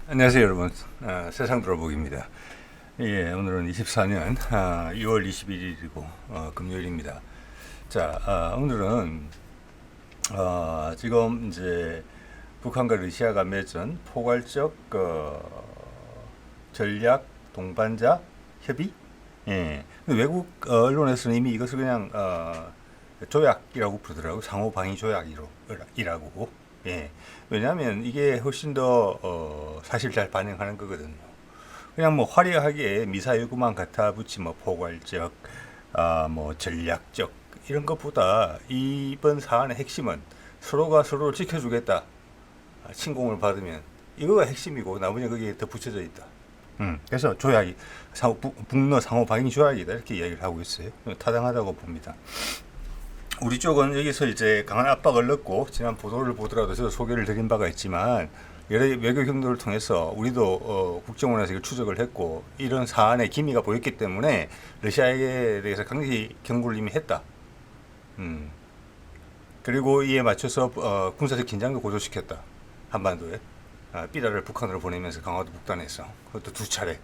안녕하세요 여러분. 세상 돌아보기입니다. 예, 오늘은 24년 6월 21일이고 금요일입니다. 자, 오늘은 지금 이제 북한과 러시아가 맺은 포괄적 전략 동반자 협의. 예, 근데 외국 언론에서는 이미 이것을 그냥 조약이라고 부르더라고. 상호 방위 조약이라고. 예. 왜냐하면 이게 훨씬 더 사실 잘 반영하는 거거든요. 그냥 뭐 화려하게 미사일구만 갖다 붙이 뭐 포괄적, 뭐 전략적 이런 것보다 이번 사안의 핵심은 서로가 서로를 지켜주겠다. 침공을 받으면 이거가 핵심이고 나머지는 거기에 더 붙여져 있다. 그래서 조약이 북러 상호 방위 조약이다 이렇게 이야기를 하고 있어요. 타당하다고 봅니다. 우리 쪽은 여기서 이제 강한 압박을 넣고 지난 보도를 보더라도 저도 소개를 드린 바가 있지만 여러 외교 경로를 통해서 우리도 국정원에서 이걸 추적을 했고 이런 사안의 기미가 보였기 때문에 러시아에 대해서 강력히 경고를 이미 했다. 그리고 이에 맞춰서 군사적 긴장도 고조시켰다. 한반도에 삐라를 북한으로 보내면서 강화도 북단에서 그것도 두 차례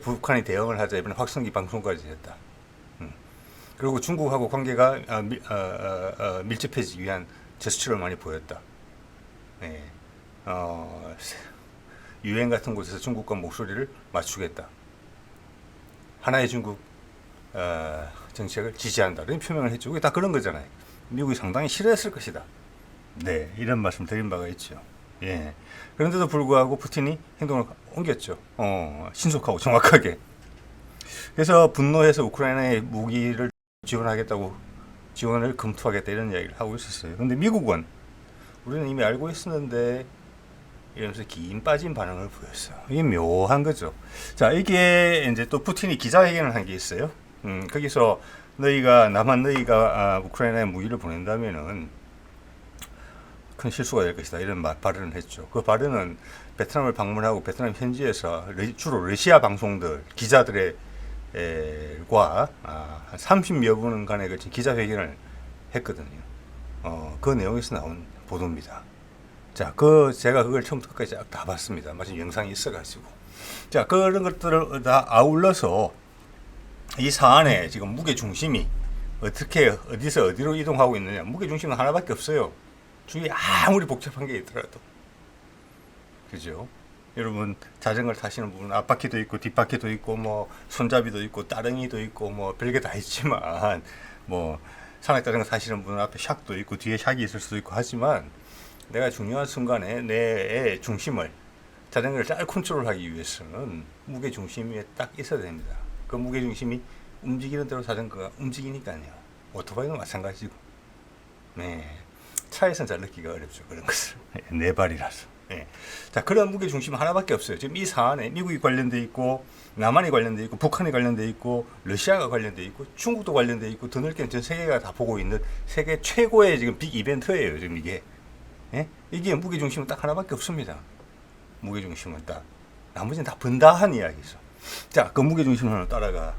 북한이 대응을 하자 이번에 확성기 방송까지 했다. 그리고 중국하고 관계가 밀접해지기 위한 제스처를 많이 보였다. 네. 유엔 같은 곳에서 중국과 목소리를 맞추겠다. 하나의 중국 정책을 지지한다. 이런 표명을 해주고 다 그런 거잖아요. 미국이 상당히 싫어했을 것이다. 네, 이런 말씀 드린 바가 있죠. 예. 그런데도 불구하고 푸틴이 행동을 옮겼죠. 신속하고 정확하게. 그래서 분노해서 우크라이나에 무기를 지원을 검토하겠다 이런 이야기를 하고 있었어요. 근데 미국은 우리는 이미 알고 있었는데 이러면서 긴 빠진 반응을 보였어요. 이게 묘한 거죠. 자, 이게 이제 또 푸틴이 기자회견을 한 게 있어요. 거기서 너희가 우크라이나에 무기를 보낸다면은 큰 실수가 될 것이다 이런 발언을 했죠. 그 발언은 베트남을 방문하고 베트남 현지에서 주로 러시아 방송들 기자들의 과 30여 분간에 걸친 기자회견을 했거든요. 그 내용에서 나온 보도입니다. 자, 제가 그걸 처음부터 끝까지 다 봤습니다. 마침 영상이 있어가지고. 자, 그런 것들을 다 아울러서 이 사안의 지금 무게 중심이 어디서 어디로 이동하고 있느냐. 무게 중심은 하나밖에 없어요. 주위에 아무리 복잡한 게 있더라도. 그죠? 여러분 자전거를 타시는 분은 앞바퀴도 있고 뒷바퀴도 있고 뭐 손잡이도 있고 따릉이도 있고 뭐 별게 다 있지만 뭐 산악 자전거 타시는 분은 앞에 샥도 있고 뒤에 샥이 있을 수도 있고 하지만 내가 중요한 순간에 내 중심을 자전거를 잘 컨트롤하기 위해서는 무게 중심이 딱 있어야 됩니다. 그 무게 중심이 움직이는 대로 자전거가 움직이니까요. 오토바이는 마찬가지고. 네. 차에서는 잘 느끼기가 어렵죠. 그런 것을. 네 발이라서. 예. 자, 그런 무게 중심 하나밖에 없어요. 지금 이 사안에 미국이 관련돼 있고, 남한이 관련돼 있고, 북한이 관련돼 있고, 러시아가 관련돼 있고, 중국도 관련돼 있고, 더 넓게는 전 세계가 다 보고 있는 세계 최고의 지금 빅 이벤트예요. 지금 이게. 예? 이게 무게 중심은 딱 하나밖에 없습니다. 무게 중심은 딱. 나머지는 다 분다한 이야기죠. 자, 그 무게 중심을 하나 따라가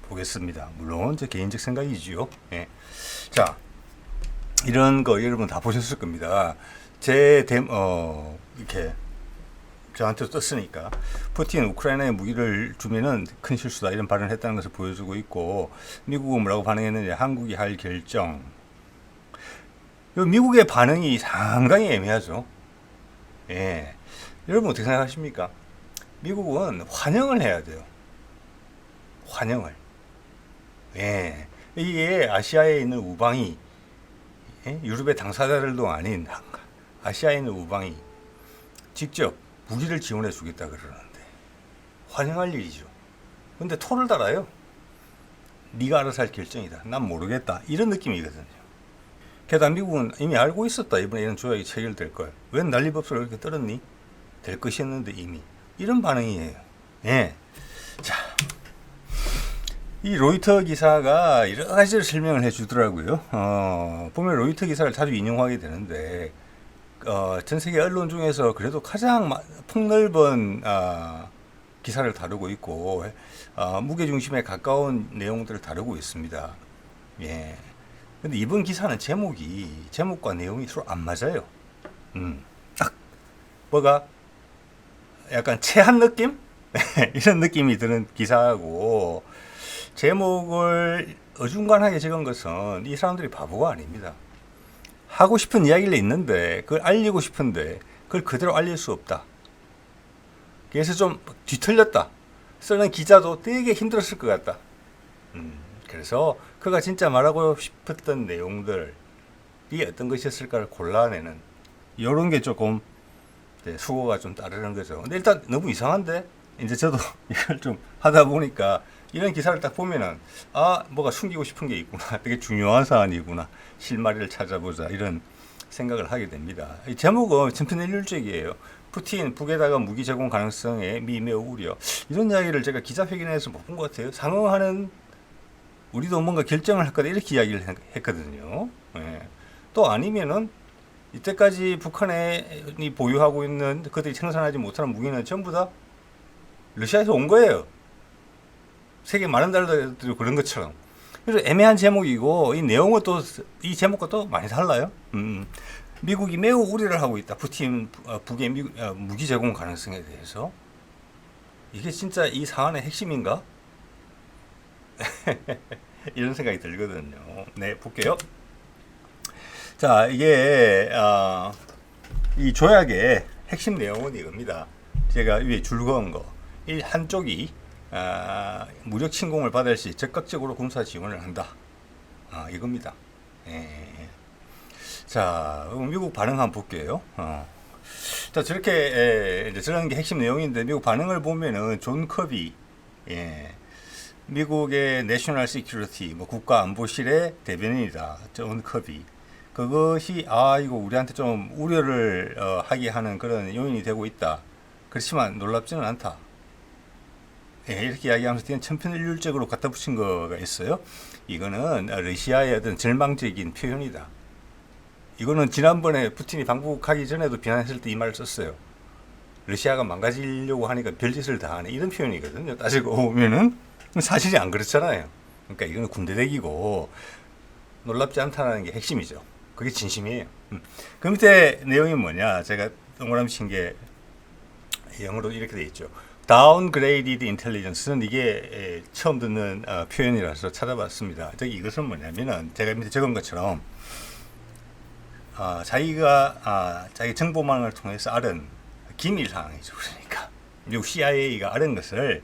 보겠습니다. 물론 제 개인적 생각이지요. 예. 자, 이런 거 여러분 다 보셨을 겁니다. 이렇게 저한테 떴으니까 푸틴 우크라이나에 무기를 주면은 큰 실수다 이런 발언을 했다는 것을 보여주고 있고 미국은 뭐라고 반응했느냐 한국이 할 결정 미국의 반응이 상당히 애매하죠. 예. 여러분 어떻게 생각하십니까? 미국은 환영을 해야 돼요. 환영을. 예. 이게 아시아에 있는 우방이 유럽의 당사자들도 아닌 아시아에 있는 우방이 직접 무기를 지원해 주겠다 그러는데 환영할 일이죠. 근데 토를 달아요. 네가 알아서 할 결정이다. 난 모르겠다. 이런 느낌이거든요. 게다가 미국은 이미 알고 있었다. 이번에 이런 조약이 체결될 걸. 웬 난리법석을 이렇게 떨었니? 될 것이었는데 이미. 이런 반응이에요. 예. 자, 이 로이터 기사가 여러 가지를 설명을 해주더라고요. 보면 로이터 기사를 자주 인용하게 되는데 전 세계 언론 중에서 그래도 가장 폭넓은 기사를 다루고 있고 무게 중심에 가까운 내용들을 다루고 있습니다. 예. 근데 이번 기사는 제목과 내용이 서로 안 맞아요. 딱 뭐가 약간 체한 느낌? 이런 느낌이 드는 기사하고 제목을 어중간하게 적은 것은 이 사람들이 바보가 아닙니다. 하고 싶은 이야기를 있는데 그걸 알리고 싶은데 그걸 그대로 알릴 수 없다. 그래서 좀 뒤틀렸다. 쓰는 기자도 되게 힘들었을 것 같다. 그래서 그가 진짜 말하고 싶었던 내용들이 어떤 것이었을까를 골라내는 이런 게 조금 수고가 좀 따르는 거죠. 근데 일단 너무 이상한데 이제 저도 이걸 좀 하다 보니까 이런 기사를 딱 보면은 뭐가 숨기고 싶은 게 있구나. 되게 중요한 사안이구나. 실마리를 찾아보자. 이런 생각을 하게 됩니다. 이 제목은 천편일률적이에요. 푸틴 북에다가 무기 제공 가능성에 미 매우 우려. 이런 이야기를 제가 기자회견에서 못 본 것 같아요. 상응하는 우리도 뭔가 결정을 할 거다 이렇게 이야기를 했거든요. 예. 또 아니면은 이때까지 북한이 보유하고 있는 그들이 생산하지 못하는 무기는 전부 다 러시아에서 온 거예요. 세계 많은 나라들이 그런 것처럼. 그래서 애매한 제목이고 이 내용은 또 이 제목과 또 많이 달라요. 미국이 매우 우려를 하고 있다. 푸틴 북의 무기 제공 가능성에 대해서. 이게 진짜 이 사안의 핵심인가? 이런 생각이 들거든요. 네, 볼게요. 자, 이게 이 조약의 핵심 내용은 이겁니다. 제가 위에 줄 그은 거. 한쪽이 무력 침공을 받을 시 적극적으로 군사 지원을 한다. 이겁니다. 자, 미국 반응 한번 볼게요. 자, 저렇게 이제 저런 게 핵심 내용인데 미국 반응을 보면은 존 커비, 미국의 내셔널 시큐리티 국가안보실의 대변인이다. 존 커비. 그것이 이거 우리한테 좀 우려를 하게 하는 그런 요인이 되고 있다. 그렇지만 놀랍지는 않다. 이렇게 이야기하면서 뒤에 천편일률적으로 갖다 붙인 거가 있어요. 이거는 러시아의 어떤 절망적인 표현이다. 이거는 지난번에 푸틴이 방북하기 전에도 비난했을 때 이 말을 썼어요. 러시아가 망가지려고 하니까 별짓을 다 하네. 이런 표현이거든요. 따지고 보면은 사실이 안 그렇잖아요. 그러니까 이거는 군대대기고 놀랍지 않다는 게 핵심이죠. 그게 진심이에요. 그 밑에 내용이 뭐냐? 제가 동그라미 친 게 영어로 이렇게 돼 있죠. Downgraded Intelligence는 이게 처음 듣는 표현이라서 찾아봤습니다. 이것은 뭐냐면은 제가 밑에 적은 것처럼 자기가 자기 정보망을 통해서 알은 기밀 사항이죠. 그러니까 미국 CIA가 알은 것을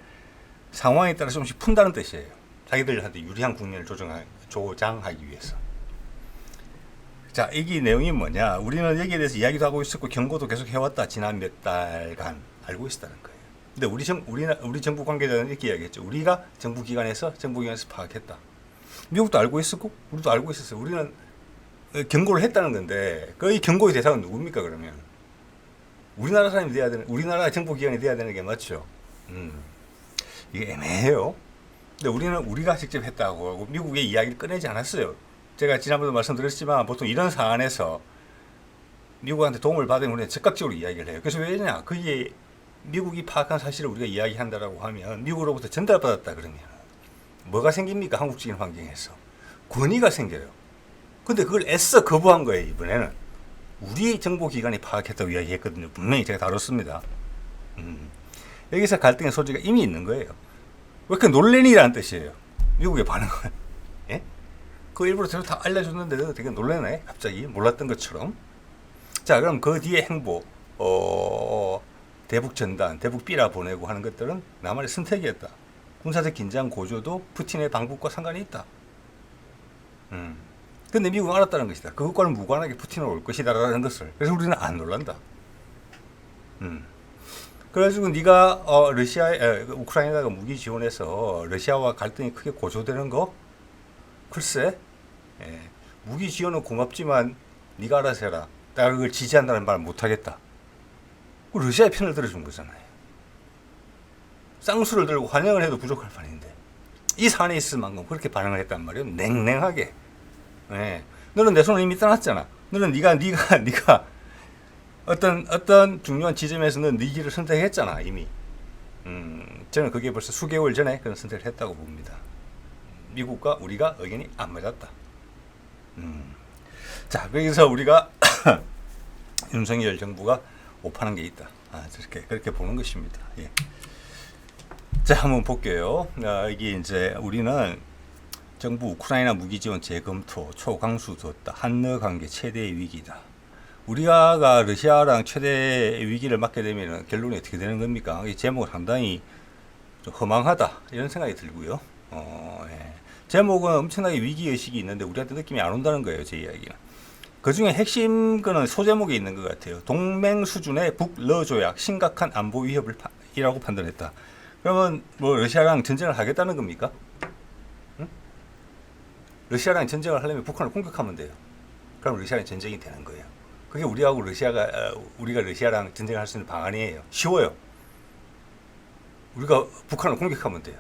상황에 따라 조금씩 푼다는 뜻이에요. 자기들한테 유리한 국면을 조장하기 위해서. 자, 이게 내용이 뭐냐? 우리는 여기에 대해서 이야기도 하고 있었고 경고도 계속 해왔다. 지난 몇 달간 알고 있었다는 거예요. 근데 우리 정부 관계자는 이렇게 이야기했죠. 우리가 정부기관에서 파악했다. 미국도 알고 있었고 우리도 알고 있었어요. 우리는 경고를 했다는 건데 이 경고의 대상은 누굽니까 그러면? 우리나라 사람이 돼야 되는, 우리나라 정부기관이 돼야 되는 게 맞죠. 이게 애매해요. 근데 우리가 직접 했다고 하고 미국의 이야기를 꺼내지 않았어요. 제가 지난번에도 말씀드렸지만 보통 이런 사안에서 미국한테 도움을 받으면 우리는 적극적으로 이야기를 해요. 그래서 왜냐? 그게 미국이 파악한 사실을 우리가 이야기한다라고 하면 미국으로부터 전달받았다 그러면 뭐가 생깁니까? 한국적인 환경에서 권위가 생겨요. 근데 그걸 애써 거부한 거예요. 이번에는 우리 정보기관이 파악했다고 이야기했거든요. 분명히 제가 다뤘습니다. 여기서 갈등의 소지가 이미 있는 거예요. 왜 이렇게 놀래니라는 뜻이에요. 미국의 반응은. 예? 그 일부러 제가 다 알려줬는데도 되게 놀래네. 갑자기 몰랐던 것처럼. 자, 그럼 그 뒤에 행보, 대북 전단, 대북 삐라 보내고 하는 것들은 나만의 선택이었다. 군사적 긴장 고조도 푸틴의 방북과 상관이 있다. 근데 미국은 알았다는 것이다. 그것과는 무관하게 푸틴은 올 것이다라는 것을. 그래서 우리는 안 놀란다. 그래가지고 네가 우크라이나가 무기 지원해서 러시아와 갈등이 크게 고조되는 거? 글쎄, 무기 지원은 고맙지만 네가 알아서 해라. 내가 그걸 지지한다는 말 못하겠다. 러시아의 편을 들어준 거잖아요. 쌍수를 들고 환영을 해도 부족할 판인데 이 사안에 있을 만큼 그렇게 반응을 했단 말이에요. 냉랭하게. 너는 내 손을 이미 떠났잖아. 너는 네가 어떤 중요한 지점에서는 네 길을 선택했잖아 이미. 저는 그게 벌써 수개월 전에 그런 선택을 했다고 봅니다. 미국과 우리가 의견이 안 맞았다. 자, 그래서 우리가 윤석열 정부가 오판한 게 있다. 저렇게 그렇게 보는 것입니다. 예. 자, 한번 볼게요. 이게 이제 우리는 정부 우크라이나 무기 지원 재검토 초강수 뒀다. 한러 관계 최대의 위기다. 우리가 러시아랑 최대 위기를 맞게 되면 결론이 어떻게 되는 겁니까? 이 제목은 상당히 좀 허망하다 이런 생각이 들고요. 예. 제목은 엄청나게 위기 의식이 있는데 우리한테 느낌이 안 온다는 거예요. 제 이야기는. 그 중에 핵심 거는 소제목에 있는 것 같아요. 동맹 수준의 북러 조약 심각한 안보 위협이라고 판단했다. 그러면 뭐 러시아랑 전쟁을 하겠다는 겁니까? 응? 러시아랑 전쟁을 하려면 북한을 공격하면 돼요. 그럼 러시아랑 전쟁이 되는 거예요. 그게 우리가 러시아랑 전쟁을 할 수 있는 방안이에요. 쉬워요. 우리가 북한을 공격하면 돼요.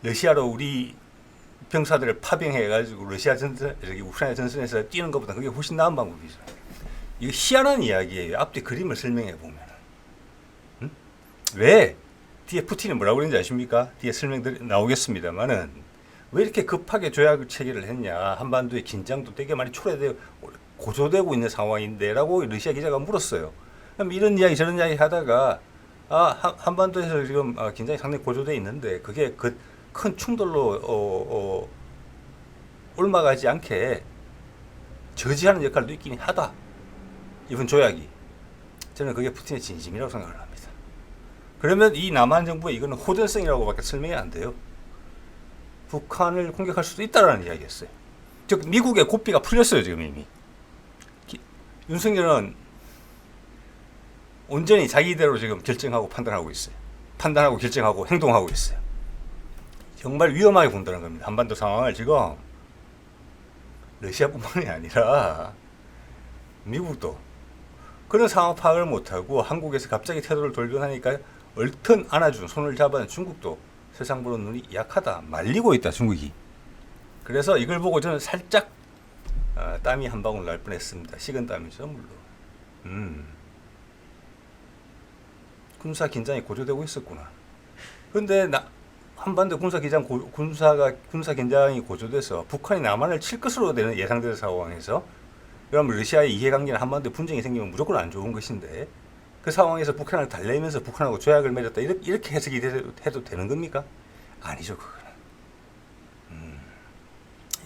러시아로 우리 병사들을 파병해가지고 우크라이나 전선에서 뛰는 것보다 그게 훨씬 나은 방법이죠. 이거 희한한 이야기예요. 앞뒤 그림을 설명해 보면. 왜 뒤에 푸틴이 뭐라고 그랬는지 아십니까? 뒤에 설명 나오겠습니다만은 왜 이렇게 급하게 조약 체결을 했냐? 한반도의 긴장도 되게 많이 초래되고 고조되고 있는 상황인데라고 러시아 기자가 물었어요. 그럼 이런 이야기 저런 이야기 하다가 한반도에서 지금 긴장이 상당히 고조돼 있는데 그게 큰 충돌로 옮아가지 않게 저지하는 역할도 있긴 하다. 이번 조약이. 저는 그게 푸틴의 진심이라고 생각을 합니다. 그러면 이 남한 정부의 이거는 호전성이라고밖에 설명이 안 돼요. 북한을 공격할 수도 있다라는 이야기였어요. 즉 미국의 고삐가 풀렸어요. 지금 이미. 윤석열은 온전히 자기대로 지금 결정하고 판단하고 있어요. 판단하고 결정하고 행동하고 있어요. 정말 위험하게 본다는 겁니다. 한반도 상황을 지금 러시아뿐만이 아니라 미국도 그런 상황 파악을 못하고 한국에서 갑자기 태도를 돌변하니까 얼튼 안아준 손을 잡아준 중국도 세상 보는 눈이 약하다. 말리고 있다 중국이. 그래서 이걸 보고 저는 살짝 땀이 한 방울 날 뻔했습니다. 식은 땀이죠 물론. 군사 긴장이 고조되고 있었구나. 그런데 한반도 군사 긴장이 고조돼서 북한이 남한을 칠 것으로 예상되는 상황에서 그러면 러시아의 이해관계나 한반도에 분쟁이 생기면 무조건 안 좋은 것인데 그 상황에서 북한을 달래면서 북한하고 조약을 맺었다 이렇게 해석이 해도 되는 겁니까? 아니죠 그거는.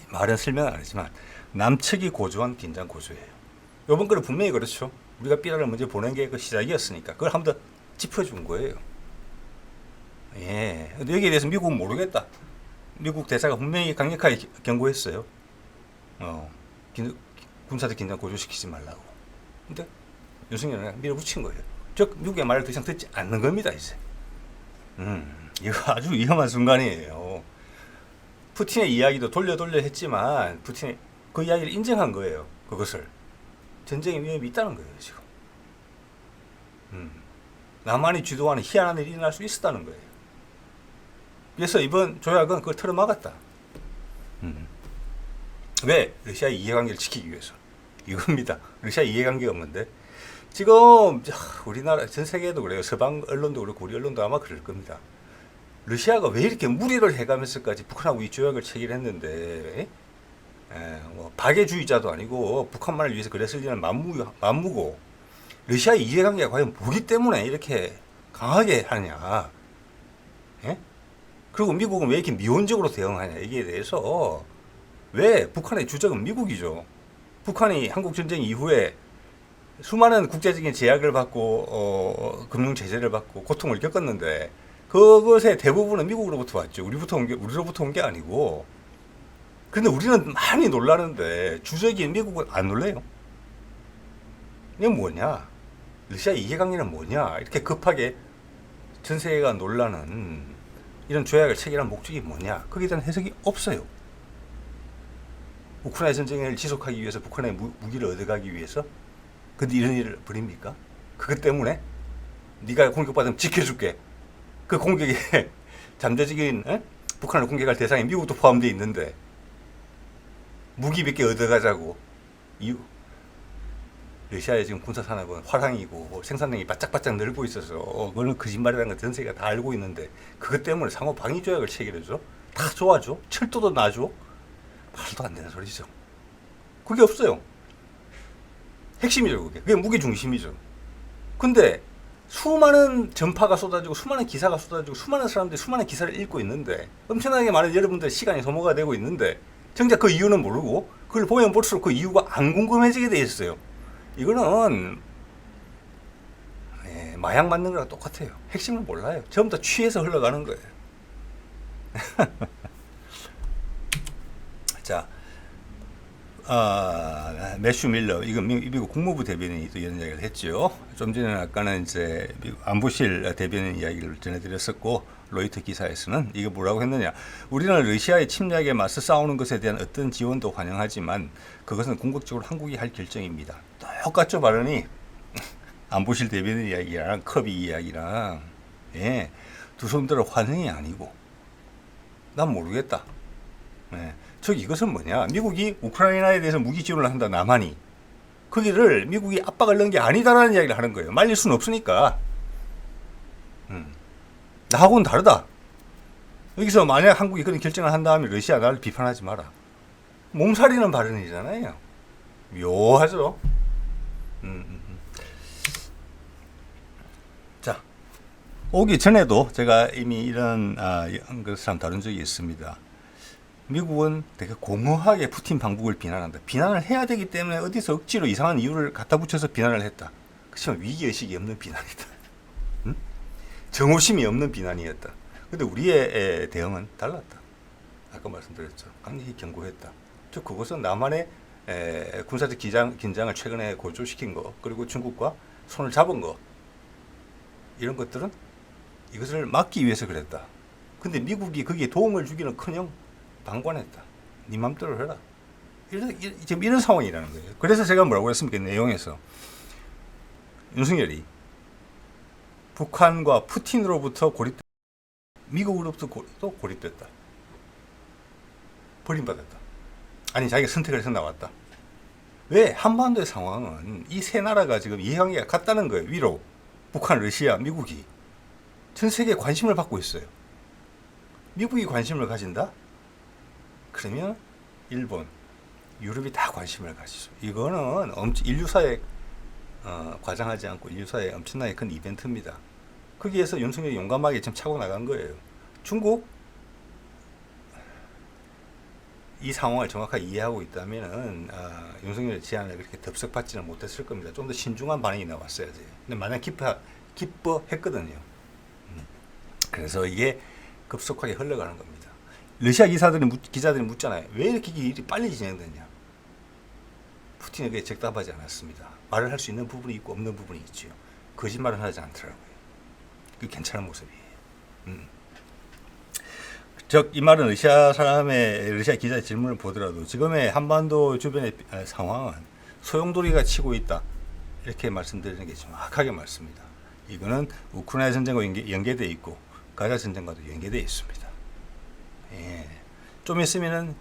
말은 설명은 안 하지만 남측이 고조한 긴장 고조예요. 이번 거는 분명히 그렇죠. 우리가 삐라를 먼저 보낸 게 그 시작이었으니까 그걸 한 번 더 짚어준 거예요. 예. 근데 여기에 대해서 미국은 모르겠다. 미국 대사가 분명히 강력하게 경고했어요. 군사적 긴장 고조시키지 말라고. 근데 윤석열은 밀어붙인 거예요. 즉 미국의 말을 더 이상 듣지 않는 겁니다 이제. 이거 아주 위험한 순간이에요. 푸틴의 이야기도 돌려 했지만 푸틴이 그 이야기를 인정한 거예요. 그것을 전쟁의 위험이 있다는 거예요 지금. 남한이 주도하는 희한한 일이 일어날 수 있었다는 거예요. 그래서 이번 조약은 그걸 틀어막았다. 왜? 러시아의 이해관계를 지키기 위해서. 이겁니다. 러시아 이해관계가 없는데 지금 우리나라 전 세계도 그래요. 서방 언론도 그렇고 우리 언론도 아마 그럴 겁니다. 러시아가 왜 이렇게 무리를 해가면서까지 북한하고 이 조약을 체결했는데 뭐 박애주의자도 아니고 북한만을 위해서 그랬을 리는 만무고 러시아의 이해관계가 과연 뭐기 때문에 이렇게 강하게 하냐. 예? 그리고 미국은 왜 이렇게 미온적으로 대응하냐 여기에 대해서 왜 북한의 주적은 미국이죠. 북한이 한국전쟁 이후에 수많은 국제적인 제약을 받고 금융 제재를 받고 고통을 겪었는데 그것의 대부분은 미국으로부터 왔죠. 우리로부터 온 게 아니고. 근데 우리는 많이 놀라는데 주적인 미국은 안 놀래요. 이게 뭐냐? 러시아 이해관계는 뭐냐? 이렇게 급하게 전 세계가 놀라는 이런 조약을 체결한 목적이 뭐냐? 거기에 대한 해석이 없어요. 우크라이나 전쟁을 지속하기 위해서 북한의 무기를 얻어가기 위해서 근데 이런 일을 벌입니까? 그것 때문에 네가 공격받으면 지켜줄게. 그 공격에 잠재적인 북한을 공격할 대상에 미국도 포함되어 있는데 무기 몇 개 얻어가자고. 러시아의 지금 군사산업은 화랑이고 생산량이 바짝바짝 늘고 있어서 그거는 거짓말이라는 걸 전 세계가 다 알고 있는데 그것 때문에 상호 방위 조약을 체결해줘? 다 좋아져? 철도도 놔줘? 말도 안 되는 소리죠. 그게 없어요. 핵심이죠, 그게. 그게 무게 중심이죠. 근데 수많은 전파가 쏟아지고 수많은 기사가 쏟아지고 수많은 사람들이 수많은 기사를 읽고 있는데 엄청나게 많은 여러분들 시간이 소모가 되고 있는데 정작 그 이유는 모르고 그걸 보면 볼수록 그 이유가 안 궁금해지게 돼 있어요. 이거는 마약 맞는 거랑 똑같아요. 핵심을 몰라요. 전부 다 취해서 흘러가는 거예요. 자, 매슈 밀러, 이건 미국 국무부 대변인이 또 이런 이야기를 했죠. 좀 전에 아까는 이제 미국 안보실 대변인 이야기를 전해드렸었고, 로이터 기사에서는 이게 뭐라고 했느냐. 우리는 러시아의 침략에 맞서 싸우는 것에 대한 어떤 지원도 환영하지만 그것은 궁극적으로 한국이 할 결정입니다. 똑같죠, 발언이. 안보실 대변인 이야기랑 커비 이야기랑, 예, 두 손 들어 환영이 아니고, 난 모르겠다. 예. 즉 이것은 뭐냐, 미국이 우크라이나에 대해서 무기 지원을 한다, 남한이. 거기를 미국이 압박을 넣은 게 아니다라는 이야기를 하는 거예요. 말릴 수는 없으니까. 나하고는 다르다. 여기서 만약 한국이 그런 결정을 한 다음에 러시아 나를 비판하지 마라, 몸살이는 발언이잖아요. 묘하죠. 자, 오기 전에도 제가 이미 이런 것을 한번 다룬 적이 있습니다. 미국은 되게 공허하게 푸틴 방북을 비난한다. 비난을 해야 되기 때문에 어디서 억지로 이상한 이유를 갖다 붙여서 비난을 했다. 그렇지만 위기의식이 없는 비난이다. 응? 정오심이 없는 비난이었다. 근데 우리의 대응은 달랐다. 아까 말씀드렸죠. 강력히 경고했다. 즉 그것은 남한의 군사적 긴장을 최근에 고조시킨 거, 그리고 중국과 손을 잡은 거, 이런 것들은 이것을 막기 위해서 그랬다. 근데 미국이 거기에 도움을 주기는커녕 방관했다. 네 맘대로 해라. 지금 이런 상황이라는 거예요. 그래서 제가 뭐라고 했습니까? 내용에서 윤석열이 북한과 푸틴으로부터 고립됐다. 미국으로부터 또 고립됐다. 버림받았다. 아니, 자기가 선택을 해서 나왔다. 왜? 한반도의 상황은 이 세 나라가 지금 이해관계가 같다는 거예요. 위로 북한, 러시아, 미국이 전 세계에 관심을 받고 있어요. 미국이 관심을 가진다? 그러면 일본, 유럽이 다 관심을 가지죠. 이거는 인류사에 과장하지 않고 인류사에 엄청나게 큰 이벤트입니다. 거기에서 윤석열이 용감하게 지금 차고 나간 거예요. 중국, 이 상황을 정확하게 이해하고 있다면은 윤석열의 제안을 그렇게 덥석받지는 못했을 겁니다. 좀 더 신중한 반응이 나왔어야지. 근데 마냥 기뻐했거든요. 그래서 이게 급속하게 흘러가는 겁니다. 러시아 기자들이 묻잖아요. 왜 이렇게 일이 빨리 진행되냐? 푸틴에게 적답하지 않았습니다. 말을 할 수 있는 부분이 있고 없는 부분이 있죠. 거짓말은 하지 않더라고요. 그 괜찮은 모습이에요. 즉 이 말은 러시아 기자의 질문을 보더라도 지금의 한반도 주변의 상황은 소용돌이가 치고 있다, 이렇게 말씀드리는 게 정확하게 맞습니다. 이거는 우크라이나 전쟁과 연계되어 있고 가자 전쟁과도 연계되어 있습니다. 예. 좀 있으면은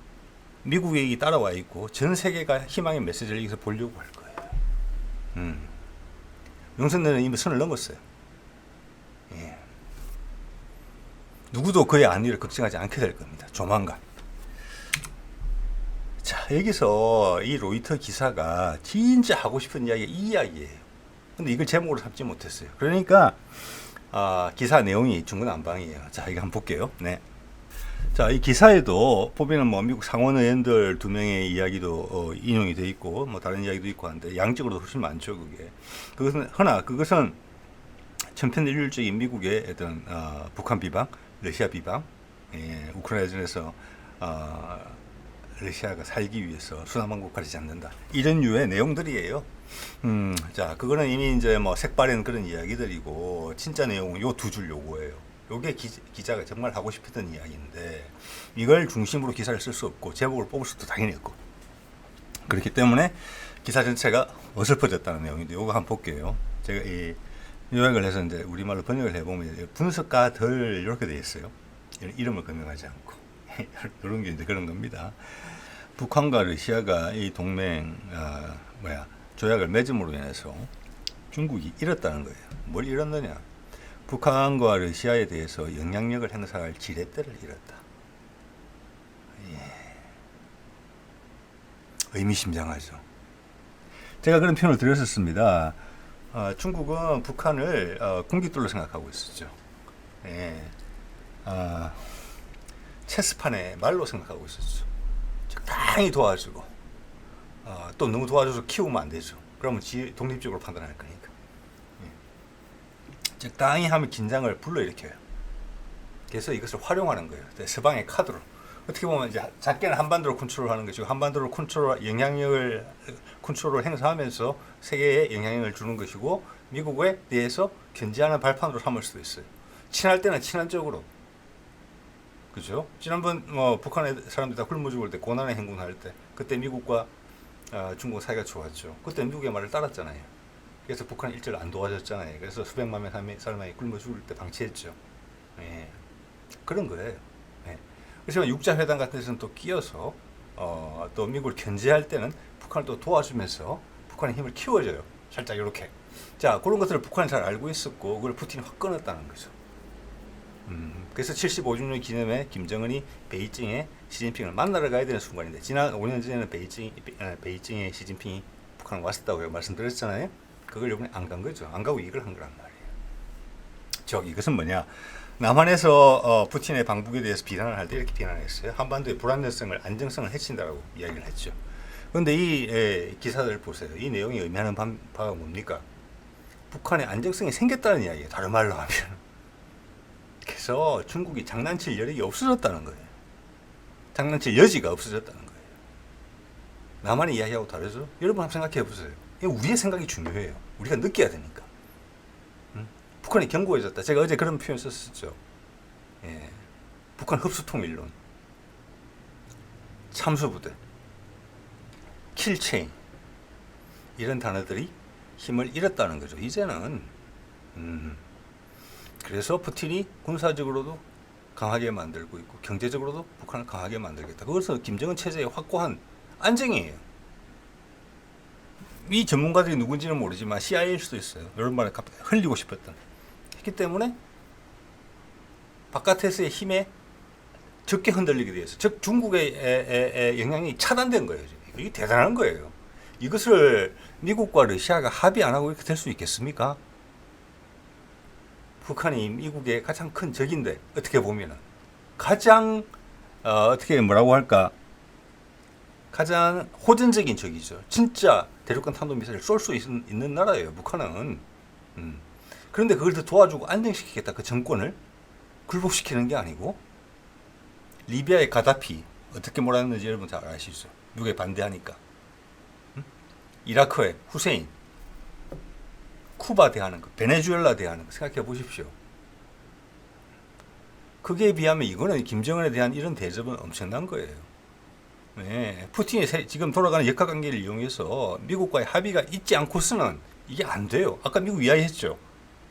미국이 따라와 있고 전 세계가 희망의 메시지를 여기서 보려고 할 거예요. 윤석열은 이미 선을 넘었어요. 예. 누구도 그의 안위를 걱정하지 않게 될 겁니다. 조만간. 자, 여기서 이 로이터 기사가 진짜 하고 싶은 이야기가 이 이야기예요. 근데 이걸 제목으로 삼지 못했어요. 그러니까 기사 내용이 중구난방이에요. 자, 이거 한번 볼게요. 네. 자, 이 기사에도 보면은 뭐 미국 상원 의원들 2명의 이야기도 인용이 돼 있고 뭐 다른 이야기도 있고 한데 양적으로도 훨씬 많죠. 그것은 천편일률적인 미국의 어떤 북한 비방, 러시아 비방, 예, 우크라이나전에서 러시아가 살기 위해서 순환방법 가리지 않는다, 이런 류의 내용들이에요. 자, 그거는 이미 이제 뭐 색바른 그런 이야기들이고 진짜 내용은 요 두 줄 요거예요. 요게 기자가 정말 하고 싶었던 이야기인데 이걸 중심으로 기사를 쓸 수 없고 제목을 뽑을 수도 당연히 없고, 그렇기 때문에 기사 전체가 어설퍼졌다는 내용인데 요거 한번 볼게요. 제가 이 요약을 해서 이제 우리말로 번역을 해보면 분석가들 이렇게 되어 있어요. 이름을 거명하지 않고 이런 게 이제 그런 겁니다. 북한과 러시아가 이 동맹 조약을 맺음으로 인해서 중국이 잃었다는 거예요. 뭘 잃었느냐? 북한과 러시아에 대해서 영향력을 행사할 지렛대를 잃었다. 예. 의미심장하죠. 제가 그런 표현을 드렸었습니다. 중국은 북한을 군깃돌로 생각하고 있었죠. 예. 체스판에 말로 생각하고 있었죠. 적당히 도와주고 또 너무 도와줘서 키우면 안 되죠. 그러면 독립적으로 판단할 거니까. 예. 적당히 하면 긴장을 불러일으켜요. 그래서 이것을 활용하는 거예요. 서방의 카드로. 어떻게 보면 이제 작게는 한반도를 컨트롤하는 것이고 한반도를 영향력을 컨트롤을 행사하면서 세계에 영향력을 주는 것이고 미국에 대해서 견제하는 발판으로 삼을 수도 있어요. 친할 때는 친한적으로, 그죠? 지난번 북한의 사람들이 다 굶어 죽을 때 고난의 행군할 때 그때 미국과 중국 사이가 좋았죠. 그때 미국의 말을 따랐잖아요. 그래서 북한이 일절 안 도와줬잖아요. 그래서 수백만 명 사람이 굶어 죽을 때 방치했죠. 예. 그런 거예요. 예. 그렇지만 육자회담 같은 데서는 또 끼어서 또 미국을 견제할 때는 북한을 또 도와주면서 북한의 힘을 키워줘요. 살짝 이렇게. 자, 그런 것들을 북한은 잘 알고 있었고 그걸 푸틴이 확 끊었다는 거죠. 그래서 75주년 기념에 김정은이 베이징에 시진핑을 만나러 가야 되는 순간인데 지난 5년 전에는 베이징에 시진핑이 북한에 왔었다고 말씀드렸잖아요. 그걸 이번에 안 간 거죠. 안 가고 이걸 한 거란 말이에요. 즉 이것은 뭐냐? 남한에서 푸틴의 방북에 대해서 비난을 할 때 이렇게 비난했어요. 한반도의 불안정성을 안정성을 해친다라고 이야기를 했죠. 그런데 이 기사들 보세요. 이 내용이 의미하는 바가 뭡니까? 북한의 안정성이 생겼다는 이야기예요. 다른 말로 하면. 그래서 중국이 장난칠 여력이 없어졌다는 거예요. 장난칠 여지가 없어졌다는 거예요. 남한의 이야기하고 다르죠? 여러분 한번 생각해 보세요. 우리의 생각이 중요해요. 우리가 느껴야 되니까. 북한이 견고해졌다. 제가 어제 그런 표현 썼었죠. 예. 북한 흡수통일론, 참수부대, 킬체인 이런 단어들이 힘을 잃었다는 거죠. 이제는 그래서 푸틴이 군사적으로도 강하게 만들고 있고 경제적으로도 북한을 강하게 만들겠다. 그것은 김정은 체제의 확고한 안정이에요. 이 전문가들이 누군지는 모르지만 CIA일 수도 있어요. 이런 말을 흘리고 싶었던. 했기 때문에 바깥에서의 힘에 적게 흔들리게 되어서 즉 중국의 영향이 차단된 거예요. 이게 대단한 거예요. 이것을 미국과 러시아가 합의 안 하고 이렇게 될 수 있겠습니까? 북한이 미국의 가장 큰 적인데 어떻게 보면은 가장 어떻게 뭐라고 할까 가장 호전적인 적이죠. 진짜 대륙간 탄도미사일을 쏠 수 있는 나라예요. 북한은. 그런데 그걸 더 도와주고 안정시키겠다. 그 정권을 굴복시키는 게 아니고 리비아의 가다피 어떻게 몰았는지 여러분 잘 아시죠. 미국에 반대하니까. 이라크의 후세인, 쿠바 대하는 거, 베네수엘라 대하는 거 생각해 보십시오. 그게 비하면 이거는 김정은에 대한 이런 대접은 엄청난 거예요. 네, 푸틴이 지금 돌아가는 역학관계를 이용해서 미국과의 합의가 있지 않고서는 이게 안 돼요. 아까 미국 이야기했죠.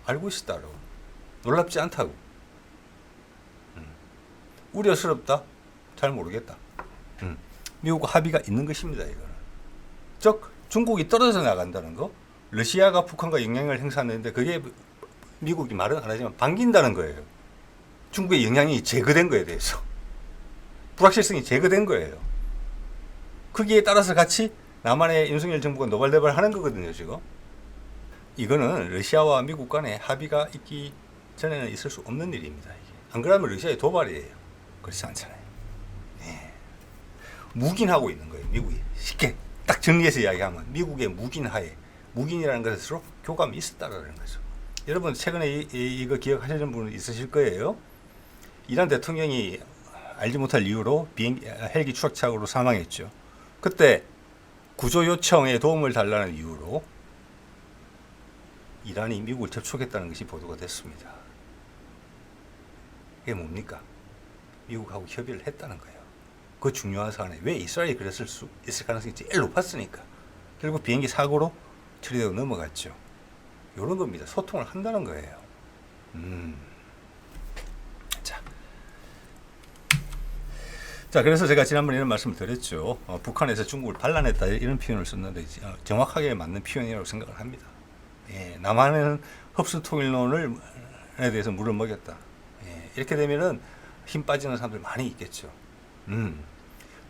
알고 있었다고. 놀랍지 않다고. 우려스럽다? 잘 모르겠다. 미국과 합의가 있는 것입니다. 이거는. 즉 중국이 떨어져 나간다는 거, 러시아가 북한과 영향을 행사하는데 그게 미국이 말은 안 하지만 반긴다는 거예요. 중국의 영향이 제거된 거에 대해서. 불확실성이 제거된 거예요. 거기에 따라서 같이 남한의 윤석열 정부가 노발대발 하는 거거든요, 지금. 이거는 러시아와 미국 간에 합의가 있기 전에는 있을 수 없는 일입니다. 이게. 안 그러면 러시아의 도발이에요. 그렇지 않잖아요. 네. 묵인하고 있는 거예요, 미국이. 쉽게 딱 정리해서 이야기하면 미국의 묵인하에 묵인이라는 것으로 교감이 있었다라는 거죠. 여러분 최근에 이거 기억하시는 분 있으실 거예요. 이란 대통령이 알지 못할 이유로 헬기 추락사고로 사망했죠. 그때 구조 요청에 도움을 달라는 이유로 이란이 미국을 접촉했다는 것이 보도가 됐습니다. 이게 뭡니까? 미국하고 협의를 했다는 거예요. 그 중요한 사안에 왜 이스라엘이 그랬을 수 있을 가능성이 제일 높았으니까. 결국 비행기 사고로 처리되고 넘어갔죠. 이런 겁니다. 소통을 한다는 거예요. 자, 그래서 제가 지난번에 이런 말씀을 드렸죠. 북한에서 중국을 반란했다 이런 표현을 썼는데 정확하게 맞는 표현이라고 생각을 합니다. 예, 남한은 흡수 통일론에 대해서 물을 먹였다. 예, 이렇게 되면은 힘 빠지는 사람들 많이 있겠죠.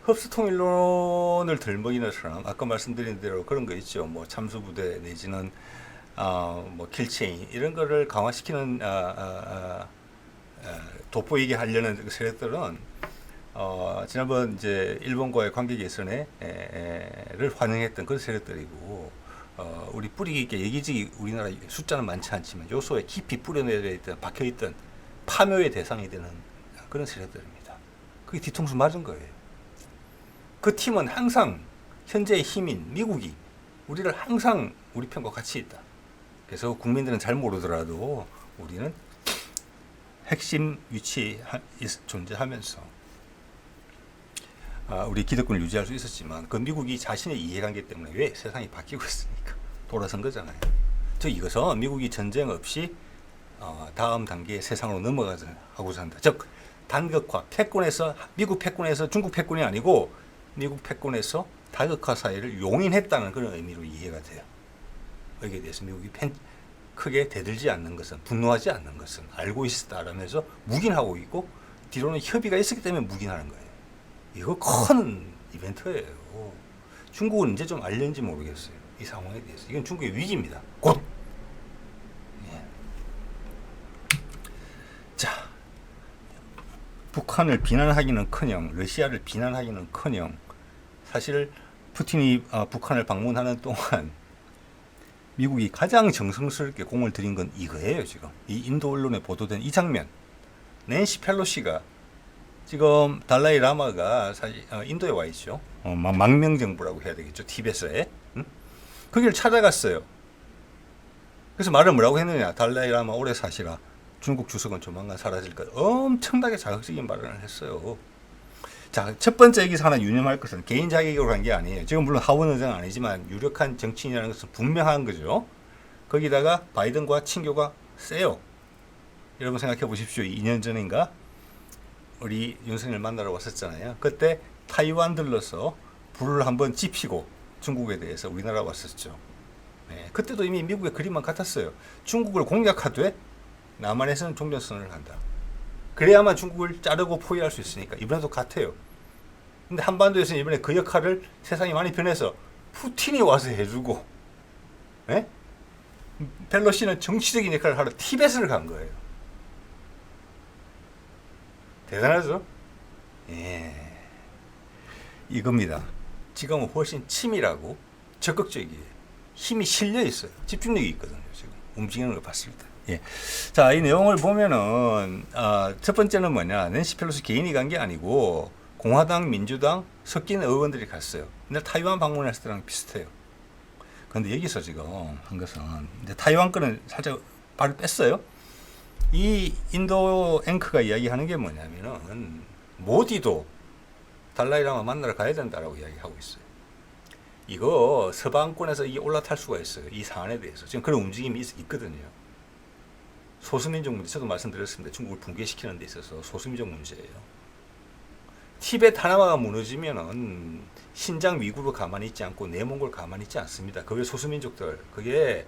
흡수통일론을 들먹이는 사람, 아까 말씀드린 대로 그런 거 있죠. 뭐 참수부대 내지는 뭐 킬체인 이런 거를 강화시키는 돋보이게 하려는 그 세력들은 지난번 이제 일본과의 관계 개선을 환영했던 그런 세력들이고, 우리 뿌리 깊게 얘기지 우리나라 숫자는 많지 않지만 요소에 깊이 뿌려내려 있던 박혀있던 파묘의 대상이 되는 그런 세력들입니다. 그게 뒤통수 맞은 거예요. 그 팀은 항상 현재의 힘인 미국이 우리를 항상 우리 편과 같이 있다. 그래서 국민들은 잘 모르더라도 우리는 핵심 위치에 존재하면서 우리 기득권을 유지할 수 있었지만, 그 미국이 자신의 이해관계 때문에 왜 세상이 바뀌고 있으니까 돌아선 거잖아요. 즉 이것은 미국이 전쟁 없이 다음 단계의 세상으로 넘어가고자 한다. 즉 단극화, 패권에서 미국 패권에서 중국 패권이 아니고 미국 패권에서 다극화 사이를 용인했다는 그런 의미로 이해가 돼요. 여기에 대해서 미국이 크게 대들지 않는 것은, 분노하지 않는 것은 알고 있었다라면서 묵인하고 있고, 뒤로는 협의가 있었기 때문에 묵인하는 거예요. 이거 큰 이벤트예요. 중국은 이제 좀 알렸는지 모르겠어요. 이 상황에 대해서. 이건 중국의 위기입니다. 곧. 예. 자, 북한을 비난하기는커녕 러시아를 비난하기는커녕 사실 푸틴이 북한을 방문하는 동안 미국이 가장 정성스럽게 공을 들인 건 이거예요. 지금 이 인도 언론에 보도된 이 장면. 낸시 펠로시가 지금 달라이 라마가 사실 인도에 와 있죠. 망명정부라고 해야 되겠죠. 티베트에. 거기를 찾아갔어요. 그래서 말을 뭐라고 했느냐. 달라이 라마 오래 사시라. 중국 주석은 조만간 사라질 것. 엄청나게 자극적인 발언을 했어요. 자, 첫 번째 여기서 하나 유념할 것은 개인 자격으로 한 게 아니에요. 지금 물론 하원 의장은 아니지만 유력한 정치인이라는 것은 분명한 거죠. 거기다가 바이든과 친교가 세요. 여러분 생각해 보십시오. 2년 전인가 우리 윤석열 만나러 왔었잖아요. 그때 타이완 들러서 불을 한번 지피고 중국에 대해서 우리나라 왔었죠. 네, 그때도 이미 미국의 그림만 같았어요. 중국을 공략하되 남한에서는 종전선언을 한다. 그래야만 중국을 자르고 포위할 수 있으니까. 이번에도 같아요. 근데 한반도에서는 이번에 그 역할을 세상이 많이 변해서 푸틴이 와서 해주고, 예? 펠로시는 정치적인 역할을 하러 티베트를 간 거예요. 대단하죠? 예. 이겁니다. 지금은 훨씬 치밀하고 적극적이에요. 힘이 실려 있어요. 집중력이 있거든요. 지금 움직이는 걸 봤을 때. 예. 자, 이 내용을 보면은 첫 번째는 뭐냐, 낸시 펠로시 개인이 간 게 아니고 공화당, 민주당 섞인 의원들이 갔어요. 근데 타이완 방문했을 때랑 비슷해요. 그런데 여기서 지금 한 것은 이제 타이완 거는 살짝 발을 뺐어요. 이 인도 앵커가 이야기하는 게 뭐냐면은 모디도 달라이라마 만나러 가야 된다라고 이야기하고 있어요. 이거 서방권에서 이게 올라탈 수가 있어요. 이 사안에 대해서 지금 그런 움직임이 있거든요. 소수민족 문제, 저도 말씀드렸습니다. 중국을 붕괴시키는 데 있어서 소수민족 문제예요. 티베트 하나가 무너지면은 신장 위구르 가만히 있지 않고 내몽골 가만히 있지 않습니다. 그게 소수민족들, 그게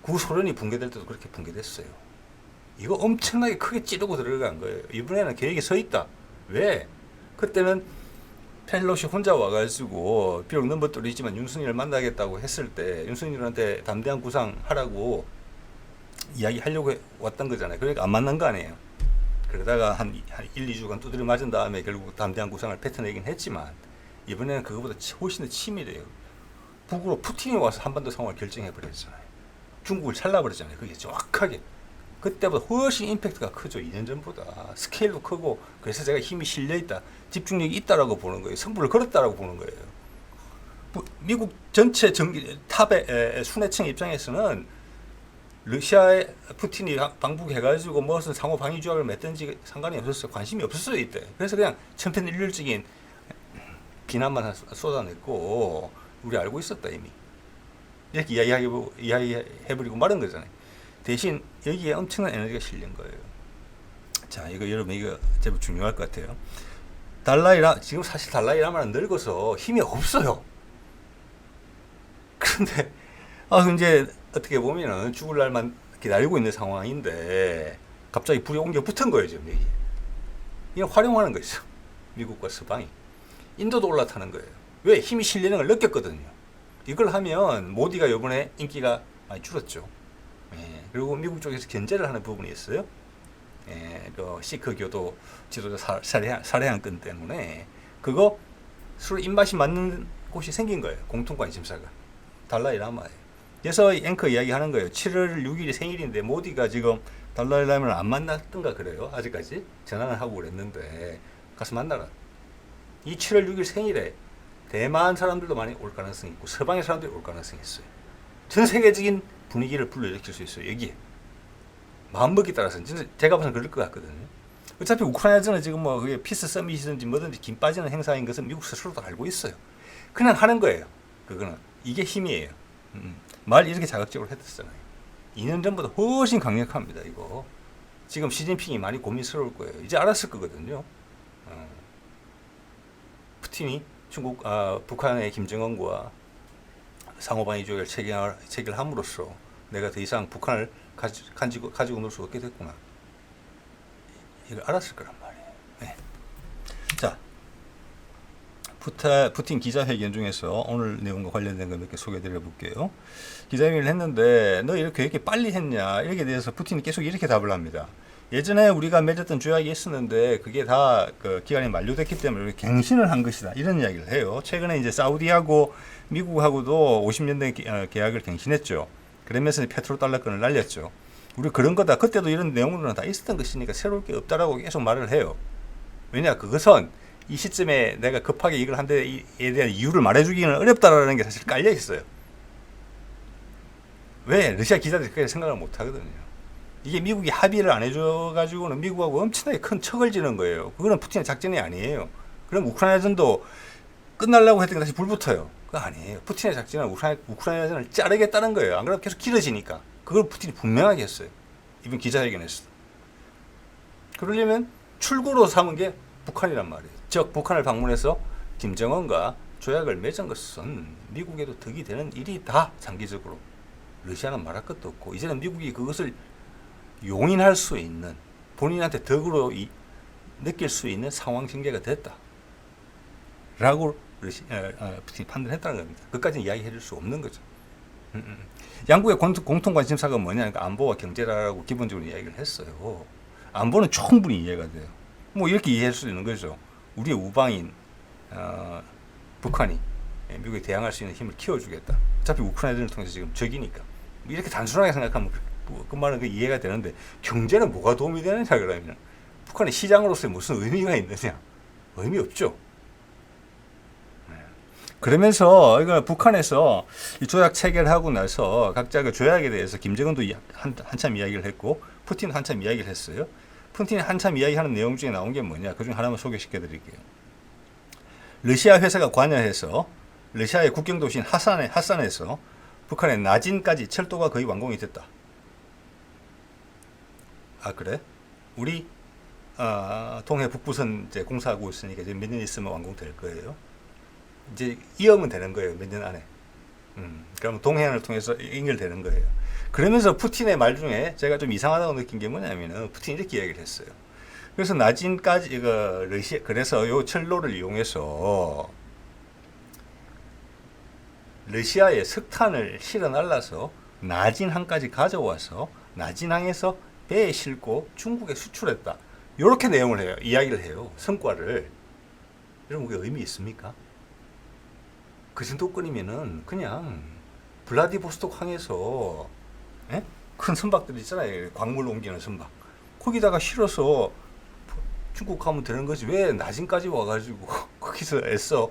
구소련이 붕괴될 때도 그렇게 붕괴됐어요. 이거 엄청나게 크게 찌르고 들어간 거예요. 이번에는 계획이 서 있다. 왜? 그때는 펠로시 혼자 와가지고 비록 넘버돌이지만 윤석열을 만나겠다고 했을 때 윤석열한테 담대한 구상하라고 이야기하려고 왔던 거잖아요. 그러니까 안 만난 거 아니에요. 그러다가 한 1, 2주간 두드려 맞은 다음에 결국 담대한 구상을 뱉어내긴 했지만 이번에는 그거보다 훨씬 더 치밀해요. 북으로 푸틴이 와서 한반도 상황을 결정해버렸잖아요. 중국을 잘라버렸잖아요. 그게 정확하게. 그때보다 훨씬 임팩트가 크죠. 2년 전보다. 스케일도 크고. 그래서 제가 힘이 실려있다. 집중력이 있다라고 보는 거예요. 승부를 걸었다라고 보는 거예요. 미국 전체 탑의 순회층 입장에서는 러시아의 푸틴이 방북해가지고 무슨 상호 방위 조약을 맺든지 상관이 없었어요. 관심이 없었어요. 이때. 그래서 그냥 천편일률적인 비난만 쏟아냈고 우리 알고 있었다 이미. 이렇게 이야기해버리고 말은 거잖아요. 대신 여기에 엄청난 에너지가 실린 거예요. 자, 이거 여러분 이거 제법 중요할 것 같아요. 지금 사실 달라이라마는 늙어서 힘이 없어요. 그런데 이제 어떻게 보면은 죽을 날만 기다리고 있는 상황인데 갑자기 불이 옮겨 붙은 거예요, 지금 여기. 이거 활용하는 거죠. 미국과 서방이. 인도도 올라타는 거예요. 왜? 힘이 실리는 걸 느꼈거든요. 이걸 하면 모디가 이번에 인기가 많이 줄었죠. 예, 그리고 미국 쪽에서 견제를 하는 부분이 있어요. 예, 그 시크 교도 지도자 살해한 건 때문에 그거 서로 입맛이 맞는 곳이 생긴 거예요. 공통 관심사가. 달라이라마예요. 그래서 앵커 이야기하는 거예요. 7월 6일이 생일인데 모디가 지금 달라이라마를 안 만났던가 그래요. 아직까지 전화를 하고 그랬는데 가서 만나라. 이 7월 6일 생일에 대만 사람들도 많이 올 가능성이 있고 서방의 사람들이 올 가능성이 있어요. 전 세계적인 분위기를 불러일으킬 수 있어요. 여기에. 마음먹기 따라서는 진짜 제가 봐서는 그럴 것 같거든요. 어차피 우크라이나전은 지금 뭐 그게 피스 서밋이든지 뭐든지 김 빠지는 행사인 것은 미국 스스로도 알고 있어요. 그냥 하는 거예요. 그거는 이게 힘이에요. 말 이렇게 자극적으로 했었잖아요. 2년 전보다 훨씬 강력합니다. 이거 지금 시진핑이 많이 고민스러울 거예요. 이제 알았을 거거든요. 푸틴이 북한의 김정은과 상호방위 조약을 체결함으로써 내가 더 이상 북한을 가지고 놀 수 없게 됐구나. 이걸 알았을 거란 말이에요. 네. 자, 푸틴 기자회견 중에서 오늘 내용과 관련된 거 몇 개 소개해드려 볼게요. 기자회견을 했는데 너 이렇게 빨리 했냐 이렇게 대해서 푸틴이 계속 이렇게 답을 합니다. 예전에 우리가 맺었던 조약이 있었는데 그게 다 그 기간이 만료됐기 때문에 갱신을 한 것이다 이런 이야기를 해요. 최근에 이제 사우디하고 미국하고도 50년 된 계약을 갱신했죠. 그러면서 페트로달러권을 날렸죠. 우리 그런 거다. 그때도 이런 내용들은 다 있었던 것이니까 새로울 게 없다라고 계속 말을 해요. 왜냐 그것은 이 시점에 내가 급하게 이걸 한 데에 대한 이유를 말해주기는 어렵다라는 게 사실 깔려 있어요. 왜? 러시아 기자들이 그렇게 생각을 못 하거든요. 이게 미국이 합의를 안 해줘가지고는 미국하고 엄청나게 큰 척을 지는 거예요. 그거는 푸틴의 작전이 아니에요. 그럼 우크라이나전도 끝나려고 했더니 다시 불 붙어요. 그거 아니에요. 푸틴의 작전은 우크라이나전을 자르겠다는 거예요. 안 그러면 계속 길어지니까. 그걸 푸틴이 분명하게 했어요. 이번 기자회견에서. 그러려면 출구로 삼은 게 북한이란 말이에요. 즉 북한을 방문해서 김정은과 조약을 맺은 것은 미국에도 득이 되는 일이다. 장기적으로. 러시아는 말할 것도 없고 이제는 미국이 그것을 용인할 수 있는 본인한테 덕으로 느낄 수 있는 상황 전개가 됐다. 라고 푸틴이 판단했다는 겁니다. 그까지는 이야기해 줄 수 없는 거죠. 양국의 공통 관심사가 뭐냐? 그러니까 안보와 경제라고 기본적으로 이야기를 했어요. 안보는 충분히 이해가 돼요. 뭐 이렇게 이해할 수 있는 거죠. 우리의 우방인 북한이 미국에 대항할 수 있는 힘을 키워주겠다. 어차피 우크라이나를 통해서 지금 적이니까. 이렇게 단순하게 생각하면 그 말은 이해가 되는데 경제는 뭐가 도움이 되느냐 그러면 북한의 시장으로서의 무슨 의미가 있느냐? 의미 없죠. 그러면서 이거 북한에서 이 조약 체결하고 나서 각자 그 조약에 대해서 김정은도 한참 이야기를 했고 푸틴도 한참 이야기를 했어요. 푸틴이 한참 이야기하는 내용 중에 나온 게 뭐냐? 그중 하나만 소개시켜 드릴게요. 러시아 회사가 관여해서 러시아의 국경 도시인 하산에서 북한의 나진까지 철도가 거의 완공이 됐다. 아 그래? 우리 동해 북부선 이제 공사하고 있으니까 이제 몇 년 있으면 완공될 거예요. 이제 이어면 되는 거예요. 몇 년 안에. 그럼 동해안을 통해서 연결되는 거예요. 그러면서 푸틴의 말 중에 제가 좀 이상하다고 느낀 게 뭐냐면은 푸틴이 이렇게 얘기를 했어요. 그래서 나진까지 그래서 요 철로를 이용해서 러시아의 석탄을 실어 날라서 나진항까지 가져와서 나진항에서 배에 싣고 중국에 수출했다. 이렇게 내용을 해요. 이야기를 해요. 성과를. 이런 게 의미 있습니까? 그 정도권이면은 그냥 블라디보스토크 항에서 큰 선박들 있잖아요. 광물 옮기는 선박. 거기다가 실어서 중국 가면 되는 거지. 왜 나진까지 와가지고 거기서 애써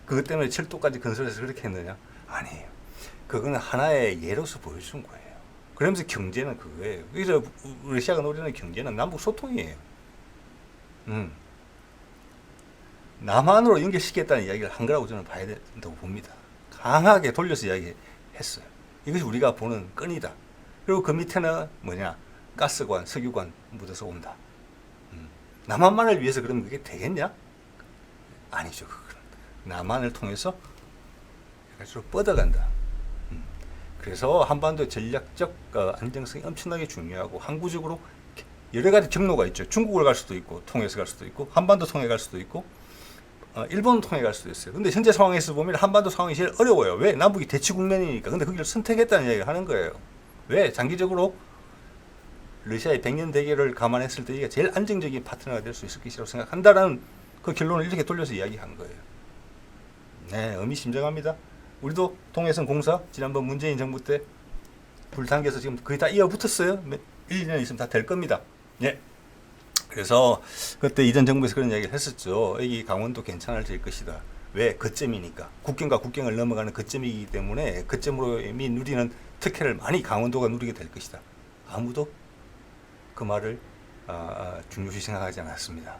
그것 때문에 철도까지 건설해서 그렇게 했느냐? 아니에요. 그거는 하나의 예로서 보여준 거예요. 그러면서 경제는 그거예요. 그래서 러시아가 노리는 경제는 남북 소통이에요. 남한으로 연결시키겠다는 이야기를 한 거라고 저는 봐야 된다고 봅니다. 강하게 돌려서 이야기했어요. 이것이 우리가 보는 끈이다. 그리고 그 밑에는 뭐냐? 가스관, 석유관 묻어서 온다. 남한만을 위해서 그러면 그게 되겠냐? 아니죠. 그거는. 남한을 통해서 갈수록 뻗어간다. 그래서 한반도의 전략적 안정성이 엄청나게 중요하고 항구적으로 여러 가지 경로가 있죠. 중국을 갈 수도 있고 통해서 갈 수도 있고 한반도 통해 갈 수도 있고 일본 통해 갈 수도 있어요. 근데 현재 상황에서 보면 한반도 상황이 제일 어려워요. 왜? 남북이 대치 국면이니까. 근데 거기를 선택했다는 이야기를 하는 거예요. 왜? 장기적으로 러시아의 100년 대결을 감안했을 때 이게 제일 안정적인 파트너가 될 수 있을 것이라고 생각한다라는 그 결론을 이렇게 돌려서 이야기한 거예요. 네, 의미심장합니다. 우리도 동해선 공사 지난번 문재인 정부 때 불 당겨서 지금 거의 다 이어붙었어요. 1, 2년 있으면 다 될 겁니다. 예. 그래서 그때 이전 정부에서 그런 이야기를 했었죠. 여기 강원도 괜찮아질 것이다. 왜? 거점이니까. 국경과 국경을 넘어가는 거점이기 때문에 거점으로 이미 누리는 특혜를 많이 강원도가 누리게 될 것이다. 아무도 그 말을 중요시 생각하지 않았습니다.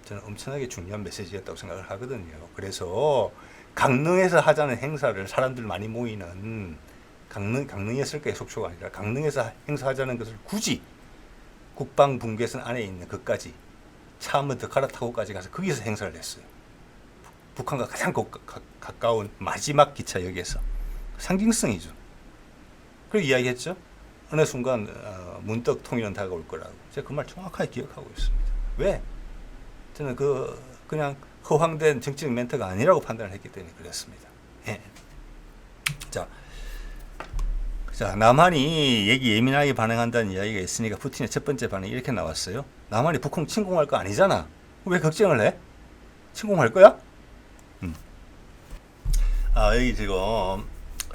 저는 엄청나게 중요한 메시지였다고 생각을 하거든요. 그래서 강릉에서 하자는 행사를 사람들 많이 모이는 강릉이었을 거예요. 속초가 아니라 강릉에서 행사하자는 것을 굳이 국방분계선 안에 있는 것까지 차 한 번 더 갈아타고까지 가서 거기서 행사를 했어요. 북한과 가장 가까운 마지막 기차역에서 상징성이죠. 그리고 이야기했죠. 어느 순간 문득 통일은 다가올 거라고. 제가 그 말 정확하게 기억하고 있습니다. 왜? 저는 그냥 허황된 정치적 멘트가 아니라고 판단을 했기 때문에 그랬습니다. 예. 자, 남한이 얘기 예민하게 반응한다는 이야기가 있으니까 푸틴의 첫 번째 반응이 이렇게 나왔어요. 남한이 북한 침공할 거 아니잖아. 왜 걱정을 해? 침공할 거야? 여기 지금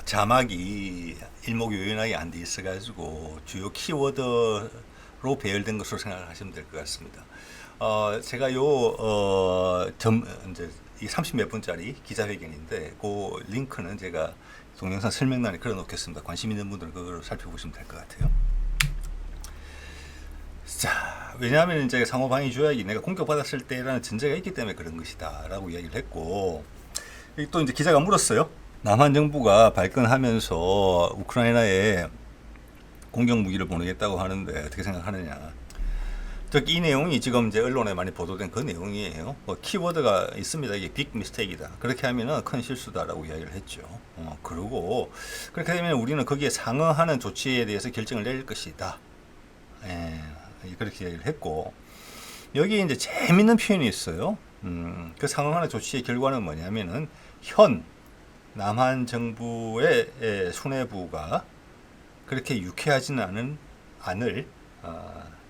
자막이 일목요연하게 안 돼 있어가지고 주요 키워드로 배열된 것으로 생각을 하시면 될 것 같습니다. 제가 이제 이 30몇 분짜리 기자회견인데 그 링크는 제가 동영상 설명란에 걸어 놓겠습니다. 관심 있는 분들은 그걸 살펴보시면 될 것 같아요. 자, 왜냐하면 이제 상호방위 조약이 내가 공격받았을 때라는 전제가 있기 때문에 그런 것이다 라고 이야기를 했고, 또 이제 기자가 물었어요. 남한 정부가 발끈하면서 우크라이나에 공격 무기를 보내겠다고 하는데 어떻게 생각하느냐. 즉 이 내용이 지금 이제 언론에 많이 보도된 그 내용이에요. 키워드가 있습니다. 이게 빅 미스테이크이다. 그렇게 하면은 큰 실수다라고 이야기를 했죠. 그리고 그렇게 되면 우리는 거기에 상응하는 조치에 대해서 결정을 내릴 것이다. 그렇게 이야기를 했고, 여기 이제 재밌는 표현이 있어요. 그 상응하는 조치의 결과는 뭐냐면은 현 남한 정부의 수뇌부가 그렇게 유쾌하지는 않을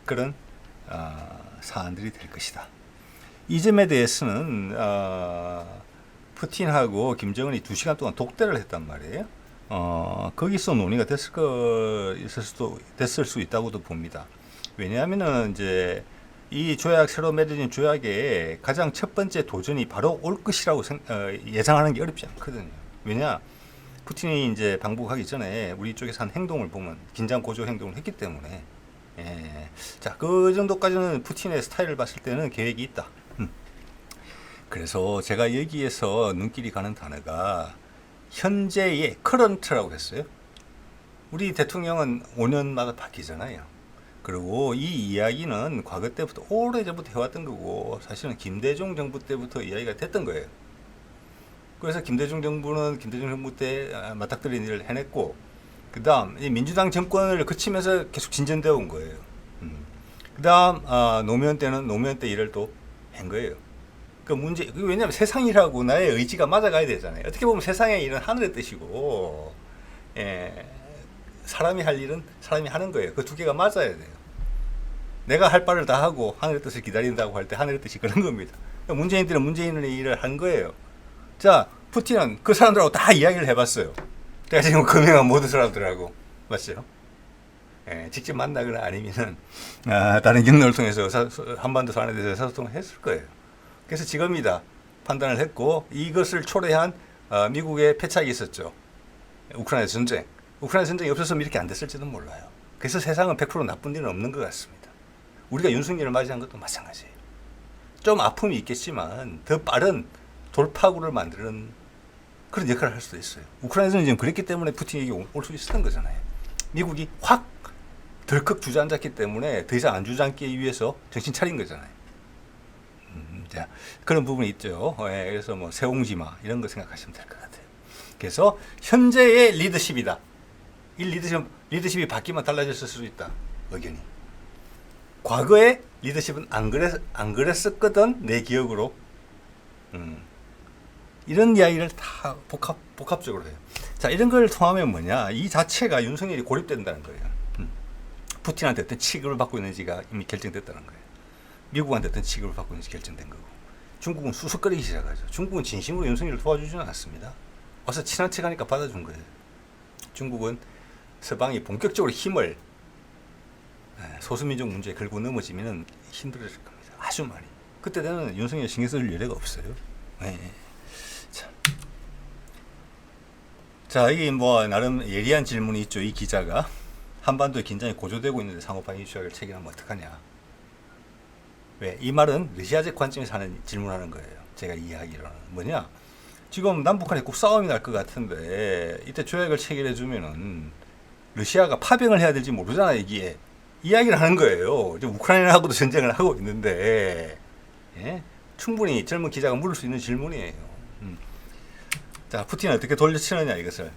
그런 사안들이 될 것이다. 이 점에 대해서는 푸틴하고 김정은이 2시간 동안 독대를 했단 말이에요. 거기서 논의가 됐을 수 있다고도 봅니다. 왜냐하면은 이제 이 조약, 새로 맺어진 조약의 가장 첫 번째 도전이 바로 올 것이라고 예상하는 게 어렵지 않거든요. 왜냐? 푸틴이 이제 방북하기 전에 우리 쪽에서 한 행동을 보면 긴장 고조 행동을 했기 때문에, 자, 그 정도까지는 푸틴의 스타일을 봤을 때는 계획이 있다. 그래서 제가 여기에서 눈길이 가는 단어가 현재의 커런트라고 했어요. 우리 대통령은 5년마다 바뀌잖아요. 그리고 이 이야기는 과거 때부터 오래전부터 해왔던 거고, 사실은 김대중 정부 때부터 이야기가 됐던 거예요. 그래서 김대중 정부는 김대중 정부 때 맞닥뜨리는 일을 해냈고, 그 다음 민주당 정권을 거치면서 계속 진전되어 온 거예요. 그 다음 노무현 때는 노무현 때 일을 또 한 거예요. 그 문제, 왜냐하면 세상이라고 나의 의지가 맞아가야 되잖아요. 어떻게 보면 세상의 일은 하늘의 뜻이고, 사람이 할 일은 사람이 하는 거예요. 그 두 개가 맞아야 돼요. 내가 할 바를 다 하고 하늘의 뜻을 기다린다고 할 때 하늘의 뜻이 그런 겁니다. 문재인 때는 문재인의 일을 한 거예요. 자, 푸틴은 그 사람들하고 다 이야기를 해봤어요. 제가 지금 금융한 모든 사람들하고, 맞죠? 직접 만나거나 아니면은 다른 경로를 통해서 한반도 사안에 대해서 의사소통을 했을 거예요. 그래서 지금이다 판단을 했고, 이것을 초래한 미국의 패착이 있었죠. 우크라이나 전쟁. 우크라이나 전쟁이 없었으면 이렇게 안 됐을지도 몰라요. 그래서 세상은 100% 나쁜 일은 없는 것 같습니다. 우리가 윤석열을 맞이한 것도 마찬가지예요. 좀 아픔이 있겠지만 더 빠른 돌파구를 만드는 그런 역할을 할 수도 있어요. 우크라이나는 지금 그랬기 때문에 푸틴에게 올 수 있었던 거잖아요. 미국이 확 덜컥 주저앉았기 때문에 더 이상 안 주저앉기 위해서 정신 차린 거잖아요. 자, 그런 부분이 있죠. 그래서 뭐 세옹지마 이런 거 생각하시면 될 것 같아요. 그래서 현재의 리더십이다. 이 리더십이 바뀌면 달라졌을 수도 있다. 의견이. 과거에 리더십은 안 그랬었거든 내 기억으로. 이런 이야기를 다 복합적으로 해요. 자, 이런 걸 통하면 뭐냐? 이 자체가 윤석열이 고립된다는 거예요. 푸틴한테 어떤 취급을 받고 있는지가 이미 결정됐다는 거예요. 미국한테 어떤 취급을 받고 있는지 결정된 거고. 중국은 수석거리기 시작하죠. 중국은 진심으로 윤석열을 도와주지는 않습니다. 와서 친한 척하니까 받아준 거예요. 중국은 서방이 본격적으로 힘을 소수민족 문제에 걸고 넘어지면 힘들어질 겁니다. 아주 많이. 그때 되면 윤석열 신경 쓸 여력가 없어요. 네. 자, 이게 뭐 나름 예리한 질문이 있죠. 이 기자가 한반도의 긴장이 고조되고 있는데 상호판 이슈학을 체결하면 어떡하냐. 왜? 이 말은 러시아적 관점에서 하는 질문하는 거예요. 제가 이해하기로는 뭐냐? 지금 남북한이 꼭 싸움이 날 것 같은데 이때 조약을 체결해 주면은 러시아가 파병을 해야 될지 모르잖아. 이게 이야기를 하는 거예요. 지금 우크라이나하고도 전쟁을 하고 있는데 예? 충분히 젊은 기자가 물을 수 있는 질문이에요. 자, 푸틴은 어떻게 돌려치느냐 이것을.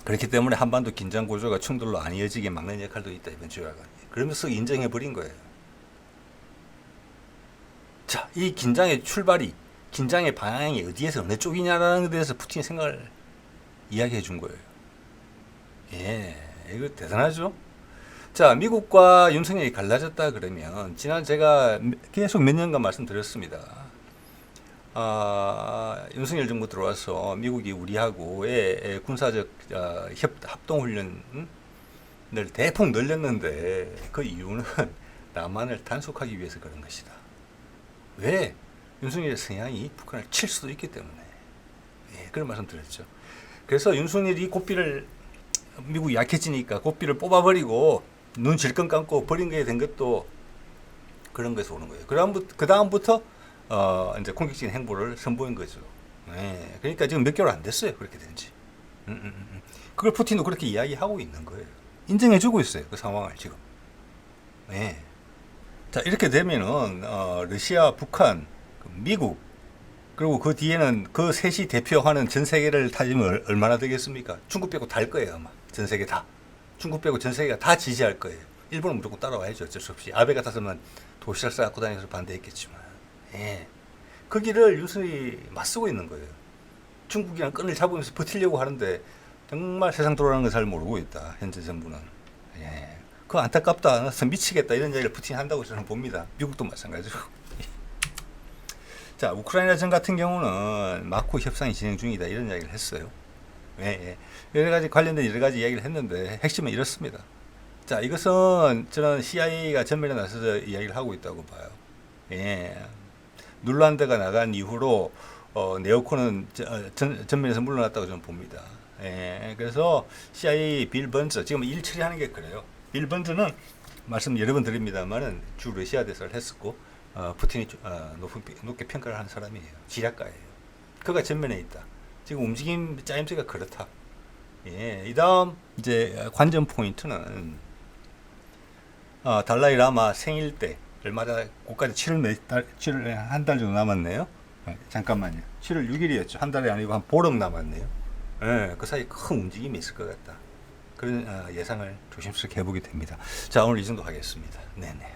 그렇기 때문에 한반도 긴장 고조가 충돌로 안 이어지게 막는 역할도 있다 이번 조약은. 그러면서 인정해 버린 거예요. 자, 이 긴장의 출발이, 긴장의 방향이 어디에서 어느 쪽이냐라는 것에 대해서 푸틴이 생각을 이야기해 준 거예요. 예, 이거 대단하죠? 자, 미국과 윤석열이 갈라졌다 그러면 지난 제가 계속 몇 년간 말씀드렸습니다. 윤석열 정부 들어와서 미국이 우리하고의 군사적 합동훈련을 대폭 늘렸는데 그 이유는 남한을 단속하기 위해서 그런 것이다. 왜? 윤석열의 성향이 북한을 칠 수도 있기 때문에. 예, 그런 말씀 드렸죠. 그래서 윤석열이 고삐를 미국이 약해지니까 고삐를 뽑아버리고 눈 질끈 감고 버린 거에 된 것도 그런 거에서 오는 거예요. 그 다음부터 이제 공격적인 행보를 선보인 거죠. 네. 그러니까 지금 몇 개월 안 됐어요. 그렇게 된지. 그걸 푸틴도 그렇게 이야기하고 있는 거예요. 인정해주고 있어요. 그 상황을 지금. 네. 자, 이렇게 되면은, 러시아, 북한, 미국, 그리고 그 뒤에는 그 셋이 대표하는 전 세계를 따지면 얼마나 되겠습니까? 중국 빼고 다 할 거예요, 아마. 전 세계 다. 중국 빼고 전 세계가 다 지지할 거예요. 일본은 무조건 따라와야죠. 어쩔 수 없이. 아베 같았으면 도시락 싸갖고 다니면서 반대했겠지만. 예. 그 길을 윤석열이 맞서고 있는 거예요. 중국이랑 끈을 잡으면서 버티려고 하는데 정말 세상 돌아가는 걸 잘 모르고 있다. 현재 정부는. 예. 그거 안타깝다. 나서 미치겠다. 이런 이야기를 푸틴이 한다고 저는 봅니다. 미국도 마찬가지고. 자, 우크라이나 전 같은 경우는 마쿠 협상이 진행 중이다. 이런 이야기를 했어요. 예. 여러 가지 관련된 여러 가지 이야기를 했는데 핵심은 이렇습니다. 자, 이것은 저는 CIA가 전면에 나서서 이야기를 하고 있다고 봐요. 예. 눌란드가 나간 이후로 네오콘은 전면에서 물러났다고 저는 봅니다. 예, 그래서 CIA 빌 번즈 지금 일 처리하는 게 그래요. 빌 번즈는 말씀 여러 번 드립니다만은 주 러시아 대사를 했었고 푸틴이 높게 평가를 하는 사람이에요. 지략가예요. 그가 전면에 있다. 지금 움직임 짜임새가 그렇다. 예, 이다음 이제 관전 포인트는 달라이 라마 생일 때. 얼마나 고까지 7월 한 달 정도 남았네요. 잠깐만요. 7월 6일이었죠. 한 달이 아니고 한 보름 남았네요. 네, 그 사이 큰 움직임이 있을 것 같다. 그런 예상을 조심스럽게 해보게 됩니다. 자, 오늘 이 정도 하겠습니다. 네네.